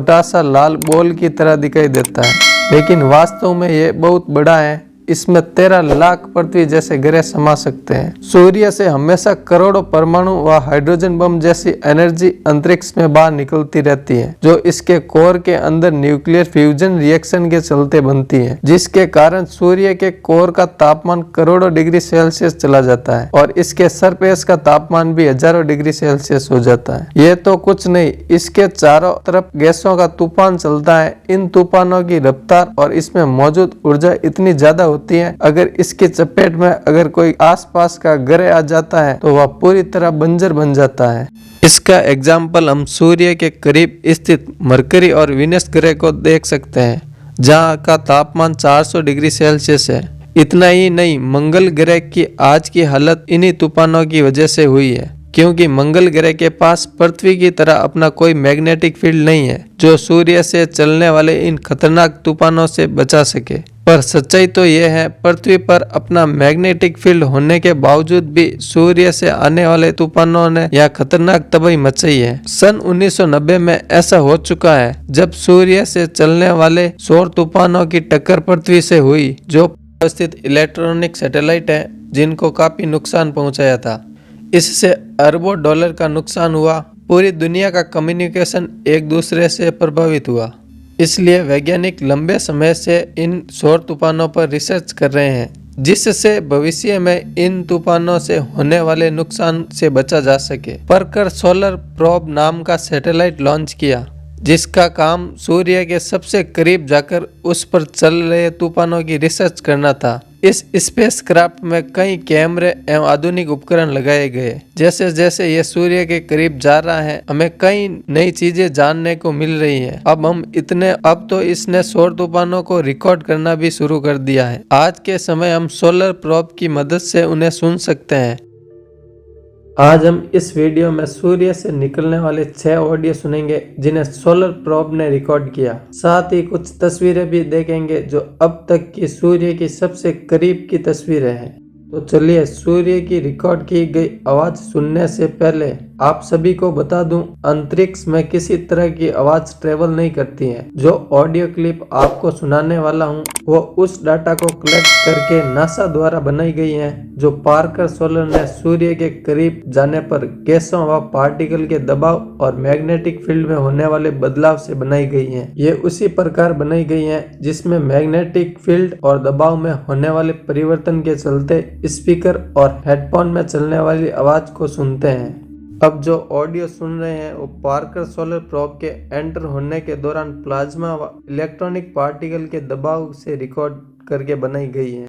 छोटा सा लाल बॉल की तरह दिखाई देता है, लेकिन वास्तव में ये बहुत बड़ा है। इसमें 13 लाख पृथ्वी जैसे ग्रह समा सकते हैं। सूर्य से हमेशा करोड़ों परमाणु व हाइड्रोजन बम जैसी एनर्जी अंतरिक्ष में बाहर निकलती रहती है, जो इसके कोर के अंदर न्यूक्लियर फ्यूजन रिएक्शन के चलते बनती है, जिसके कारण सूर्य के कोर का तापमान करोड़ों डिग्री सेल्सियस चला जाता है और इसके सरफेस का तापमान भी हजारों डिग्री सेल्सियस हो जाता है। ये तो कुछ नहीं, इसके चारों तरफ गैसों का तूफान चलता है। इन तूफानों की रफ्तार और इसमें मौजूद ऊर्जा इतनी ज्यादा होती है, अगर इसकी चपेट में अगर कोई आसपास का ग्रह आ जाता है तो वह पूरी तरह बंजर बन जाता है। इसका एग्जाम्पल हम सूर्य के करीब स्थित मरकरी और वीनस ग्रह को देख सकते हैं, जहाँ का तापमान 400 डिग्री सेल्सियस है। इतना ही नहीं, मंगल ग्रह की आज की हालत इन्हीं तूफानों की वजह से हुई है, क्योंकि मंगल ग्रह के पास पृथ्वी की तरह अपना कोई मैग्नेटिक फील्ड नहीं है जो सूर्य से चलने वाले इन खतरनाक तूफानों से बचा सके। पर सच्चाई तो यह है, पृथ्वी पर अपना मैग्नेटिक फील्ड होने के बावजूद भी सूर्य से आने वाले तूफानों ने यह खतरनाक तबाही मचाई है। सन 1990 में ऐसा हो चुका है जब सूर्य से चलने वाले सौर तूफानों की टक्कर पृथ्वी से हुई, जो स्थित इलेक्ट्रॉनिक सैटेलाइट है, जिनको काफी नुकसान पहुंचाया था। इससे अरबों डॉलर का नुकसान हुआ। पूरी दुनिया का कम्युनिकेशन एक दूसरे से प्रभावित हुआ। इसलिए वैज्ञानिक लंबे समय से इन सौर तूफानों पर रिसर्च कर रहे हैं, जिससे भविष्य में इन तूफानों से होने वाले नुकसान से बचा जा सके। परकर सोलर प्रोब नाम का सैटेलाइट लॉन्च किया, जिसका काम सूर्य के सबसे करीब जाकर उस पर चल रहे तूफानों की रिसर्च करना था। इस स्पेसक्राफ्ट में कई कैमरे एवं आधुनिक उपकरण लगाए गए। जैसे जैसे ये सूर्य के करीब जा रहा है, हमें कई नई चीजें जानने को मिल रही हैं। अब तो इसने सौर तूफानों को रिकॉर्ड करना भी शुरू कर दिया है। आज के समय हम सोलर प्रोब की मदद से उन्हें सुन सकते हैं। आज हम इस वीडियो में सूर्य से निकलने वाले 6 ऑडियो सुनेंगे, जिन्हें सोलर प्रोब ने रिकॉर्ड किया। साथ ही कुछ तस्वीरें भी देखेंगे जो अब तक की सूर्य की सबसे करीब की तस्वीरें हैं। तो चलिए, सूर्य की रिकॉर्ड की गई आवाज सुनने से पहले आप सभी को बता दूं, अंतरिक्ष में किसी तरह की आवाज ट्रेवल नहीं करती है। जो ऑडियो क्लिप आपको सुनाने वाला हूं, वो उस डाटा को कलेक्ट करके नासा द्वारा बनाई गई है, जो पार्कर सोलर ने सूर्य के करीब जाने पर गैसों व पार्टिकल के दबाव और मैग्नेटिक फील्ड में होने वाले बदलाव से बनाई गई है। ये उसी प्रकार बनाई गई है जिसमें मैग्नेटिक फील्ड और दबाव में होने वाले परिवर्तन के चलते स्पीकर और हेडफोन में चलने वाली आवाज को सुनते हैं। अब जो ऑडियो सुन रहे हैं वो पार्कर सोलर प्रोब के एंटर होने के दौरान प्लाज्मा व इलेक्ट्रॉनिक पार्टिकल के दबाव से रिकॉर्ड करके बनाई गई है।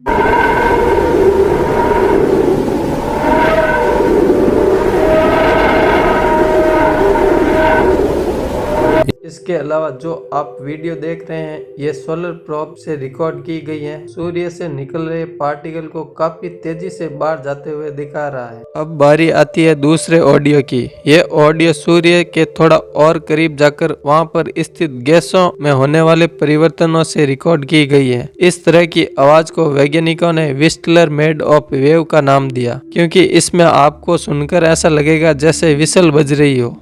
इसके अलावा जो आप वीडियो देख रहे हैं, ये सोलर प्रोब से रिकॉर्ड की गई है। सूर्य से निकल रहे पार्टिकल को काफी तेजी से बाहर जाते हुए दिखा रहा है। अब बारी आती है दूसरे ऑडियो की। ये ऑडियो सूर्य के थोड़ा और करीब जाकर वहां पर स्थित गैसों में होने वाले परिवर्तनों से रिकॉर्ड की गई है। इस तरह की आवाज को वैज्ञानिकों ने व्हिस्टलर मेड ऑफ वेव का नाम दिया, क्योंकि इसमें आपको सुनकर ऐसा लगेगा जैसे विसल बज रही हो।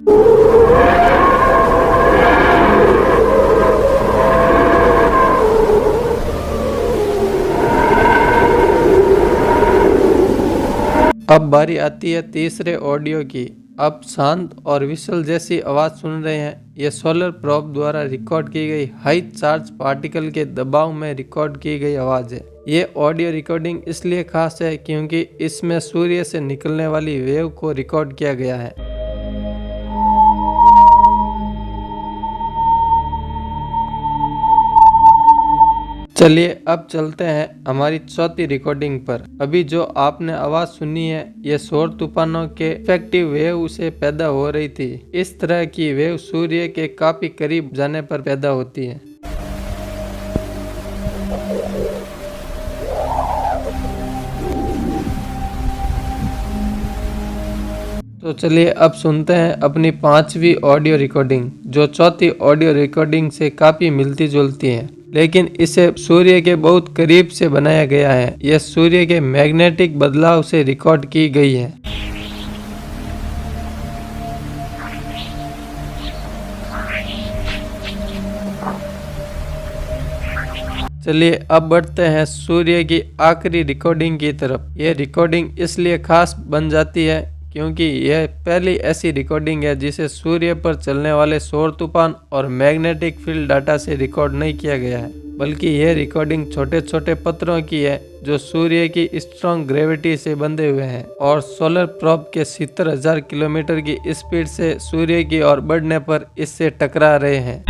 अब बारी आती है तीसरे ऑडियो की। अब शांत और विसल जैसी आवाज सुन रहे हैं। ये सोलर प्रोब द्वारा रिकॉर्ड की गई हाई चार्ज पार्टिकल के दबाव में रिकॉर्ड की गई आवाज है। ये ऑडियो रिकॉर्डिंग इसलिए खास है क्योंकि इसमें सूर्य से निकलने वाली वेव को रिकॉर्ड किया गया है। चलिए, अब चलते हैं हमारी चौथी रिकॉर्डिंग पर। अभी जो आपने आवाज सुनी है, ये सौर तूफानों के इफेक्टिव वेव से पैदा हो रही थी। इस तरह की वेव सूर्य के काफी करीब जाने पर पैदा होती है। तो चलिए, अब सुनते हैं अपनी 5वीं ऑडियो रिकॉर्डिंग, जो चौथी ऑडियो रिकॉर्डिंग से काफी मिलती जुलती है, लेकिन इसे सूर्य के बहुत करीब से बनाया गया है। यह सूर्य के मैग्नेटिक बदलाव से रिकॉर्ड की गई है। चलिए अब बढ़ते हैं सूर्य की आखिरी रिकॉर्डिंग की तरफ। यह रिकॉर्डिंग इसलिए खास बन जाती है क्योंकि यह पहली ऐसी रिकॉर्डिंग है जिसे सूर्य पर चलने वाले सौर तूफान और मैग्नेटिक फील्ड डाटा से रिकॉर्ड नहीं किया गया है, बल्कि यह रिकॉर्डिंग छोटे छोटे पत्थरों की है जो सूर्य की स्ट्रॉन्ग ग्रेविटी से बंधे हुए हैं और सोलर प्रोब के 70,000 किलोमीटर की स्पीड से सूर्य की ओर बढ़ने पर इससे टकरा रहे हैं।